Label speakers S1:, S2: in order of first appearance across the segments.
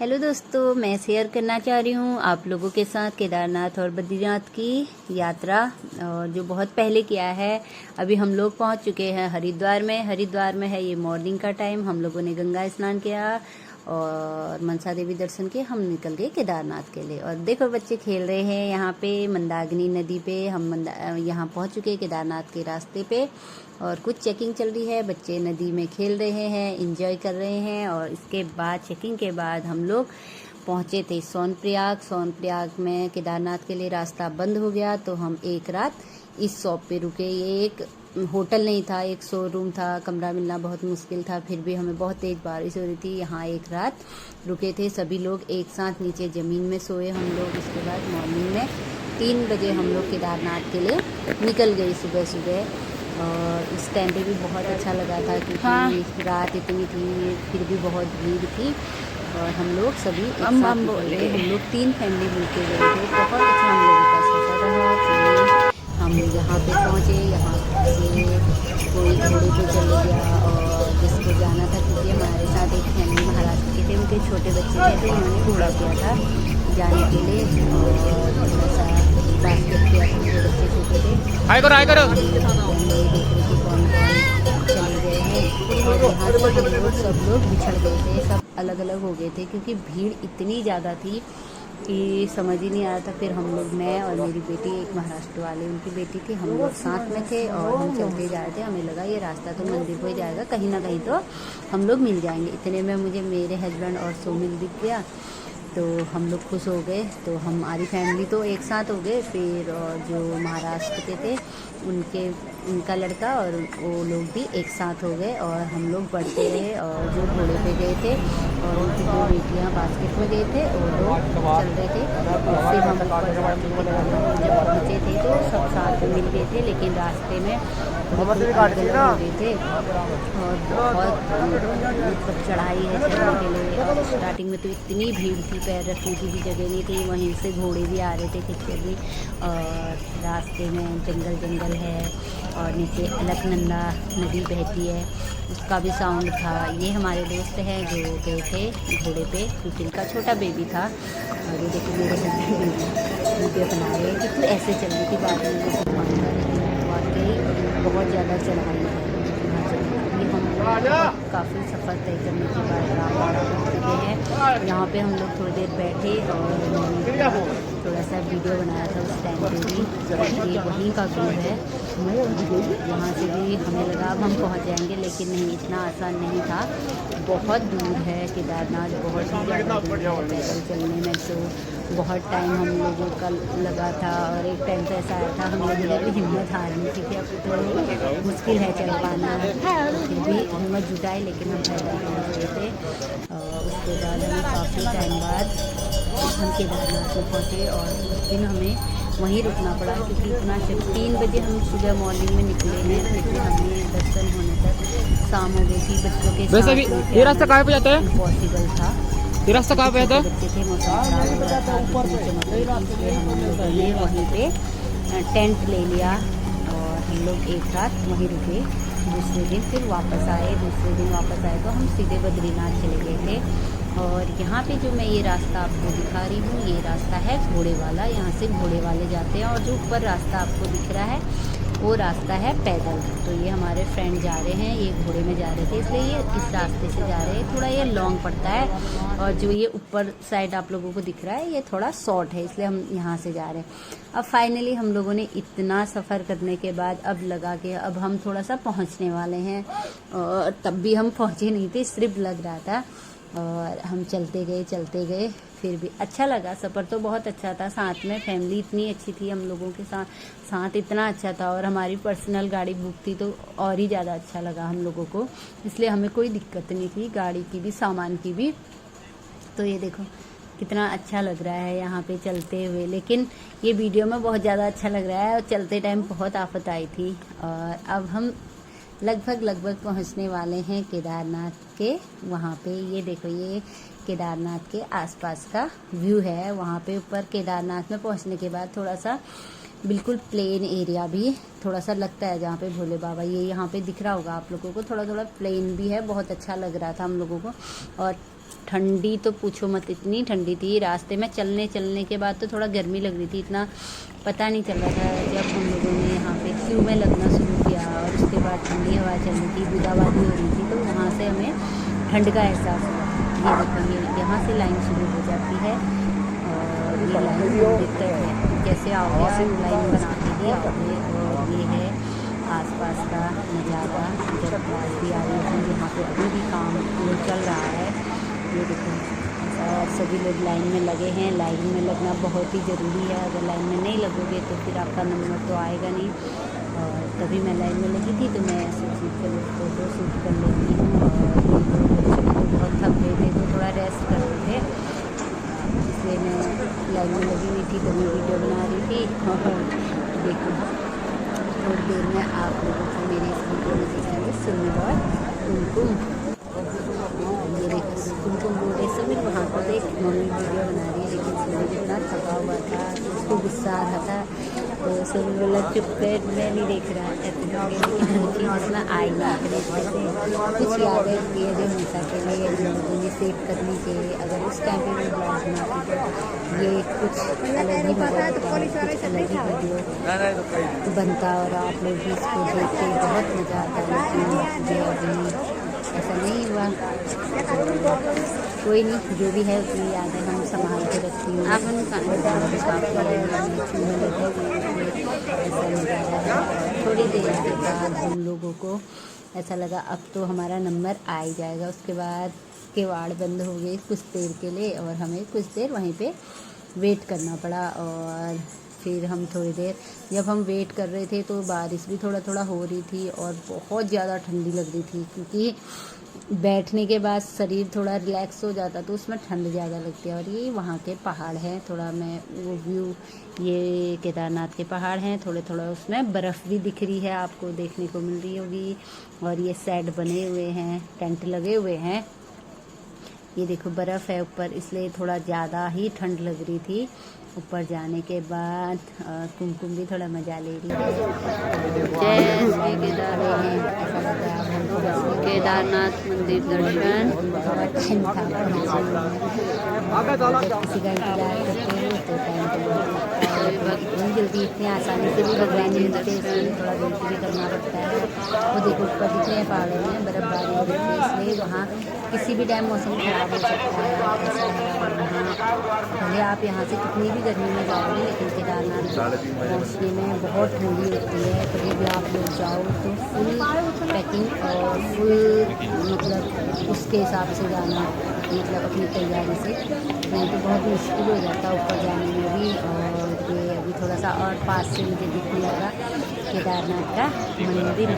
S1: Hello दोस्तों, मैं share करना चाह रही हूँ आप लोगों के साथ केदारनाथ और बद्रीनाथ की यात्रा, और जो बहुत पहले किया है। अभी हम लोग पहुँच चुके हैं हरिद्वार में है ये मॉर्निंग का टाइम। हम लोगों ने गंगा स्नान किया और मनसा देवी दर्शन के हम निकल गए केदारनाथ के लिए। और देखो बच्चे खेल रहे हैं यहाँ पे मंदाकिनी नदी पे। हम यहाँ पहुँच चुके हैं केदारनाथ के रास्ते पे, और कुछ चेकिंग चल रही है। बच्चे नदी में खेल रहे हैं, एंजॉय कर रहे हैं। और इसके बाद चेकिंग के बाद हम लोग पहुँचे थे सोनप्रयाग में। केदारनाथ के लिए रास्ता बंद हो गया तो हम एक रात इस शॉप पे रुके। ये एक होटल नहीं था, एक शोरूम था। कमरा मिलना बहुत मुश्किल था, फिर भी हमें बहुत तेज बारिश हो रही थी। यहाँ एक रात रुके थे। सभी लोग एक साथ नीचे ज़मीन में सोए हम लोग। इसके बाद मॉर्निंग में 3 बजे हम लोग केदारनाथ के लिए निकल गए सुबह। और उस टाइम पे भी बहुत अच्छा लगा था क्योंकि रात इतनी थी, फिर भी बहुत भीड़ थी। और हम लोग सभी एक साथ हम लोग 3 फैमिली मिलके गए थे। बहुत अच्छा हम लोगों का सफ़र रहा। हम यहाँ पे पहुँचे, यहाँ से कोई घोड़े पे चले गया और जिसको जाना था, क्योंकि हमारे साथ एक फैमिली महाराष्ट्र के थे, उनके छोटे बच्चे थे तो उन्होंने घोड़ा किया था जाने के लिए। और थोड़ा सा बास्केट किया था, जो बच्चे छोटे थे। हाय करो चले गए हैं। और यहाँ से हम लोग सब लोग बिछड़ गए थे, सब अलग अलग हो गए थे क्योंकि भीड़ इतनी ज़्यादा थी कि समझ ही नहीं आ रहा था। फिर हम लोग, मैं और मेरी बेटी, एक महाराष्ट्र वाले उनकी बेटी थी, हम लोग साथ में थे और हम चलते जा रहे थे। हमें लगा ये रास्ता तो मंदिर को ही जाएगा, कहीं ना कहीं तो हम लोग मिल जाएंगे। इतने में मुझे मेरे हस्बैंड और सोमिल दिख गया तो हम लोग खुश हो गए। तो हमारी फैमिली तो एक साथ हो गए। फिर और जो महाराष्ट्र के थे उनका लड़का और वो लोग भी एक साथ हो गए। और हम लोग बढ़ते रहे और जो घोड़े पे गए थे और उनकी 2 बेटियाँ बास्केट में गए थे, वो लोग चल रहे थे। फिर हम जब पहुँचे थे तो सब साथ में मिल गए थे, लेकिन रास्ते में बहुत हो गए थे और बहुत चढ़ाई है चढ़ने के लिए। और स्टार्टिंग में तो इतनी भीड़ थी, पैर रखने की भी जगह नहीं थी। वहीं से घोड़े भी आ रहे थे खिंचे भी। और रास्ते में जंगल है और नीचे अलकनंदा नदी बहती है, उसका भी साउंड था। ये हमारे दोस्त हैं जो गए थे घोड़े पे, क्योंकि उनका छोटा बेबी था। और ये देखिए मेरे वीडियो बना रहे हैं कि तू ऐसे चल रही थी। बाद में वाकई बहुत ज़्यादा चढ़ाई है। अभी हम काफ़ी सफ़र तय करने के बाद रामवाड़ा पहुँच चुके हैं। यहाँ पे हम लोग थोड़ी देर बैठे और थोड़ा सा वीडियो बनाया था उस टाइम पे भी। ये वहीं का व्यू है। यहाँ से भी हमें लगा अब हम पहुँच जाएंगे, लेकिन नहीं, इतना आसान नहीं था। बहुत दूर है केदारनाथ, बहुत ही ज़्यादा दूर है। पैदल चलने में तो बहुत टाइम हम लोगों का लगा था। और एक टाइम तो ऐसा आया था हम लोगों ने भी हिम्मत हार ली थी कि अब तो मुश्किल है चल पाना। फिर भी हिम्मत जुटाई, लेकिन हम पैदल पहुँच गए थे। उसके बाद हमें काफ़ी टाइम बाद हम केदारनाथ में पहुँचे और उस दिन हमें वहीं रुकना पड़ा, क्योंकि इतना 3 बजे हम सुबह मॉर्निंग में निकले हैं, लेकिन हमें दर्शन होने तक शाम हो गई थी। बच्चों के साथ
S2: ये रास्ता कहाँ पे जाता है?
S1: पॉसिबल था।
S2: ये रास्ता कहाँ पे जाता है?
S1: बच्चे थे, मौसम खराब हो रहा था, इसलिए हम लोगों ने वहीं पे टेंट ले लिया और हम लोग एक रात वहीं रुके। दूसरे दिन फिर वापस आए। तो हम सीधे बद्रीनाथ चले गए थे। और यहाँ पे जो मैं ये रास्ता आपको दिखा रही हूँ, ये रास्ता है घोड़े वाला। यहाँ से घोड़े वाले जाते हैं और जो ऊपर रास्ता आपको दिख रहा है वो रास्ता है पैदल। तो ये हमारे फ्रेंड जा रहे हैं, ये घोड़े में जा रहे थे, इसलिए ये इस रास्ते से जा रहे हैं। थोड़ा ये लॉन्ग पड़ता है और जो ये ऊपर साइड आप लोगों को दिख रहा है ये थोड़ा शॉर्ट है, इसलिए हम यहाँ से जा रहे हैं। अब फाइनली हम लोगों ने इतना सफ़र करने के बाद अब लगा कि अब हम थोड़ा सा पहुँचने वाले हैं। और तब भी हम पहुँचे नहीं थे, सिर्फ लग रहा था। और हम चलते गए, फिर भी अच्छा लगा। सफ़र तो बहुत अच्छा था, साथ में फैमिली इतनी अच्छी थी, हम लोगों के साथ इतना अच्छा था। और हमारी पर्सनल गाड़ी बुक थी तो और ही ज़्यादा अच्छा लगा हम लोगों को, इसलिए हमें कोई दिक्कत नहीं थी, गाड़ी की भी सामान की भी। तो ये देखो कितना अच्छा लग रहा है यहाँ पे चलते हुए, लेकिन ये वीडियो में बहुत ज़्यादा अच्छा लग रहा है और चलते टाइम बहुत आफत आई थी। और अब हम लगभग पहुँचने वाले हैं केदारनाथ के वहाँ पे। ये देखो, ये केदारनाथ के आसपास का व्यू है। वहाँ पे ऊपर केदारनाथ में पहुँचने के बाद थोड़ा सा बिल्कुल प्लेन एरिया भी थोड़ा सा लगता है, जहाँ पे भोले बाबा ये यहाँ पे दिख रहा होगा आप लोगों को। थोड़ा प्लेन भी है, बहुत अच्छा लग रहा था हम लोगों को। और ठंडी तो पूछो मत, इतनी ठंडी थी। रास्ते में चलने के बाद तो थोड़ा गर्मी लग रही थी, इतना पता नहीं चल रहा था। जब हम लोगों ने यहाँ पे क्यू में लगना शुरू किया और उसके बाद ठंडी हवा चल रही थी, बूंदाबांदी हो रही थी, तो वहाँ से हमें ठंड का एहसास हुआ। ये देखिए, यहाँ से लाइन शुरू हो जाती है और ये लाइन मंदिर तक है। जैसे आओगे लाइन बना के ही आओगे। और ये है आसपास का नज़ारा। जब बात भी आ रही थी, यहाँ पे अभी भी काम चल रहा है। ये देखो, और सभी लोग लाइन में लगे हैं। लाइन में लगना बहुत ही ज़रूरी है, अगर लाइन में नहीं लगोगे तो फिर आपका नंबर तो आएगा नहीं। और तभी मैं लाइन में लगी थी, तो मैं सोची चलो फोटो शूट कर लेती हूँ। और बहुत थक गए थे तो थोड़ा रेस्ट कर रहे थे, इसलिए मैं लाइन में लगी हुई थी, तो मैं वीडियो बना रही थी। और देखो, थोड़ी देर में आप लोगों को मेरे इस वीडियो में दिखाएंगे सुंदर कुमकुम। ये देखो कुमकुम बोल रहे समीर वहाँ पर देख, मम्मी वीडियो बना रही है, लेकिन समीर इतना थका हुआ था, उसको गुस्सा आ रहा था। तो समीर बोला चुप कर, मैं नहीं देख रहा है। लेकिन हर चीज़ इसमें आई नहीं देखते थे। कुछ यादें होती है जो हमेशा के लिए हम लोगों ने सेव करनी चाहिए। अगर उस टाइम पे भी ब्लॉग बनाती तो ये कुछ अलग ही मजा होता है, कुछ अलग ही वीडियो बनता और आप लोग भी इसको देख के बहुत मज़ा आता है। लेकिन जो अभी ऐसा नहीं हुआ, कोई नहीं, जो भी है उतनी यादें हम संभाल के रखती हूँ। आप थोड़ी देर के बाद हम लोगों को ऐसा लगा अब तो हमारा नंबर आ ही जाएगा। उसके बाद किवाड़ बंद हो गए कुछ देर के लिए और हमें कुछ देर वहीं पे वेट करना पड़ा। और फिर हम थोड़ी देर जब हम वेट कर रहे थे तो बारिश भी थोड़ा हो रही थी और बहुत ज़्यादा ठंडी लग रही थी, क्योंकि बैठने के बाद शरीर थोड़ा रिलैक्स हो जाता तो उसमें ठंड ज़्यादा लगती है। और ये वहाँ के पहाड़ हैं, थोड़ा मैं वो व्यू, ये केदारनाथ के पहाड़ हैं, थोड़ा उसमें बर्फ़ भी दिख रही है, आपको देखने को मिल रही होगी। और ये सेट बने हुए हैं, टेंट लगे हुए हैं। ये देखो बर्फ़ है ऊपर, इसलिए थोड़ा ज़्यादा ही ठंड लग रही थी। ऊपर जाने के बाद कुमकुम भी थोड़ा मज़ा ले रही है। जय श्री केदारनाथ मंदिर दर्शन। टाइम था, किसी का इंतजार करते हो तो टाइम इतनी जल्दी इतनी आसानी से भी भगवान नहीं मिलते, इसलिए थोड़ा वेट भी करना पड़ता है। वो देखो ऊपर दिख रहे हैं पहाड़ों में बर्फ़बारी हो रही है, इसलिए वहाँ किसी भी टाइम मौसम ख़राब हो सकता है, ऐसा है। और वहाँ भले आप यहाँ से कितनी भी गर्मी में जाओगे, लेकिन केदारनाथ पहुँचने में बहुत ठंडी होती है। कभी भी आप लोग जाओ तो फुल पैकिंग और फुल मतलब उसके हिसाब से जाना, मतलब अपनी तैयारी से, नहीं तो बहुत मुश्किल हो जाता है ऊपर जाने में भी। और ये अभी थोड़ा सा और पास से मुझे दिखने लगा केदारनाथ का मंदिर,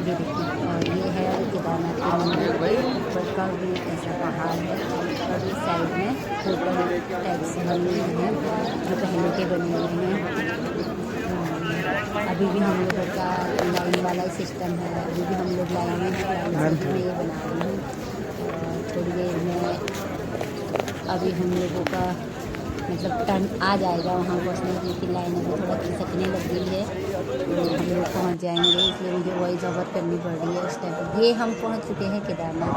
S1: ये देखिए। और ये है केदारनाथ के मंदिर के ऊपर का भी ऐसा पहाड़ है, और इस साइड में होटल टाइप से बने हुए हैं जो पहले के बने हुए हैं। अभी भी हम लोगों का लाइन वाला सिस्टम है, अभी भी हम लोग लाइन में हैं, लाइन से ये बना रही हूँ। थोड़ी देर में अभी हम लोगों का मतलब टर्न आ जाएगा वहाँ पहुँचने की, कि लाइन अभी थोड़ा खिसकने लग गई है, तो हम लोग पहुँच जाएंगे, इसलिए मुझे वॉइस ओवर करनी पड़ रही है उस टाइम पर। ये हम पहुँच चुके हैं केदारनाथ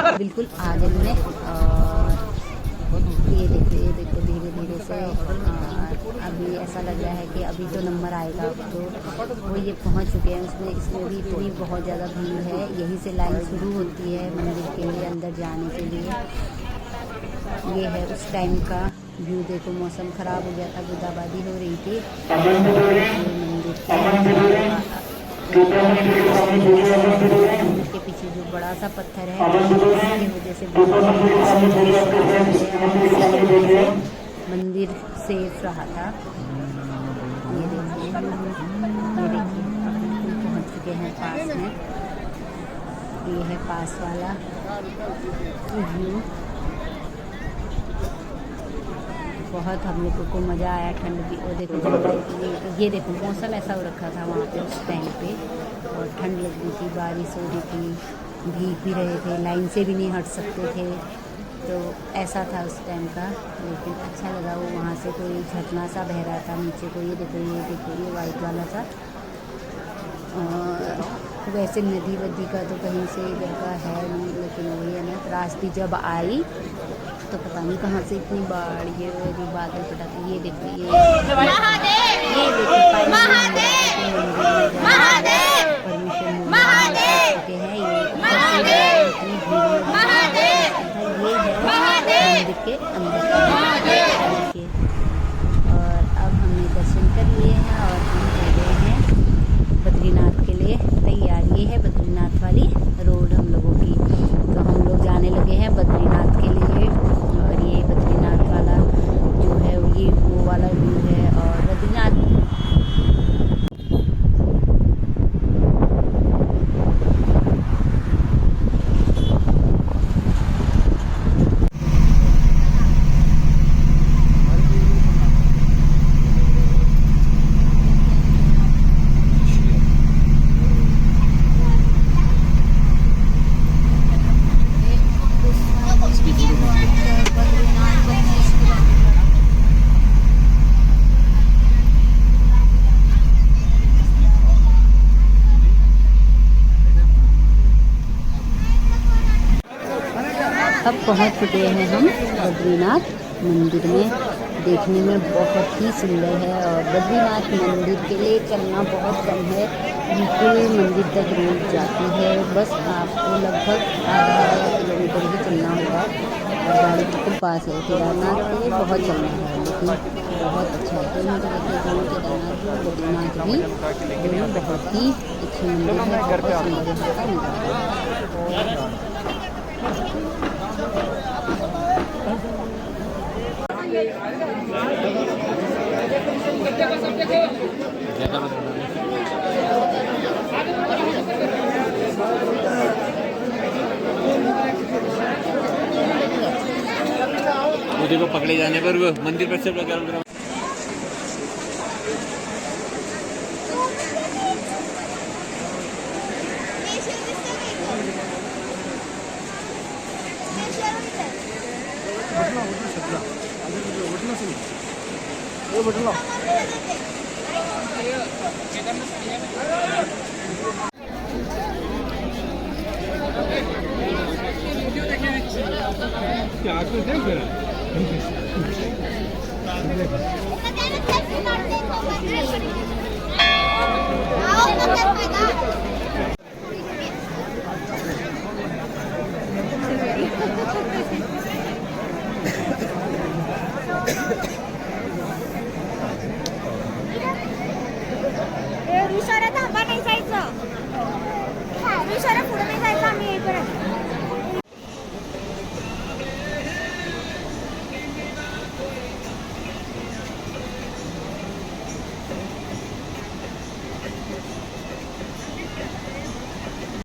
S1: के बिल्कुल आगे में। और ये देखो धीरे धीरे से अभी ऐसा लग रहा है कि अभी तो नंबर आएगा, तो वो ये पहुंच चुके हैं उसमें। इसमें भी इतनी बहुत ज़्यादा भीड़ है, यहीं से लाइन शुरू होती है मंदिर के लिए अंदर जाने के लिए। ये है उस टाइम का व्यू, देखो मौसम ख़राब हो गया था, बूंदाबांदी हो रही थी। मंदिर के पीछे जो बड़ा सा पत्थर है उसकी वजह से मंदिर सेफ रहा था। ये देखिए अब बिल्कुल पहुँच चुके हैं पास में। ये है पास वाला व्यू। बहुत हम लोगों को मज़ा आया, ठंड भी। और देखो ये देखो मौसम ऐसा हो रखा था वहाँ पे उस टाइम पे, और ठंड लग रही थी, बारिश हो रही थी, भीग भी रहे थे, लाइन से भी नहीं हट सकते थे, तो ऐसा था उस टाइम का। लेकिन अच्छा लगा वो, वहाँ से कोई झरना सा बह रहा था नीचे को, ये देखो ये वाइट वाला सा। वैसे नदी वदी का तो कहीं से इधर का है नहीं, लेकिन वही है ना, रास्ते जब आई तो पता नहीं कहाँ से इतनी बाढ़, ये जो बादल पटाखे। ये देखो ये देखो परमिशन चुके हैं। ये मंदिर के अंदर। और अब हमने दर्शन कर लिए हैं और हम हो गए हैं बद्रीनाथ के लिए तैयार। ये है बद्रीनाथ वाली रोड हम लोगों की, तो हम लोग जाने लगे हैं बद्रीनाथ के लिए। और ये बद्रीनाथ वाला जो है ये वो वाला व्यू है। और बद्रीनाथ अब पहुंच चुके हैं हम बद्रीनाथ मंदिर में। देखने में बहुत ही सुंदर है, और बद्रीनाथ मंदिर के लिए चलना बहुत कम है, बिल्कुल मंदिर तक रोड जाती है। बस आपको लगभग आधा किलोमीटर ही चलना होगा, और गाड़ी बिल्कुल पास है। केदारनाथ के लिए बहुत चलना है, लेकिन बहुत अच्छा है। दोनों जगह के दोनों केदारनाथ और बद्रीनाथ भी दोनों बहुत ही अच्छे मंदिर हैं, बहुत सुंदर यहाँ का नज़ारा है।
S2: मुझे को पकड़े जाने पर वो मंदिर पर से गरम
S3: क्या आओ मकर पैदा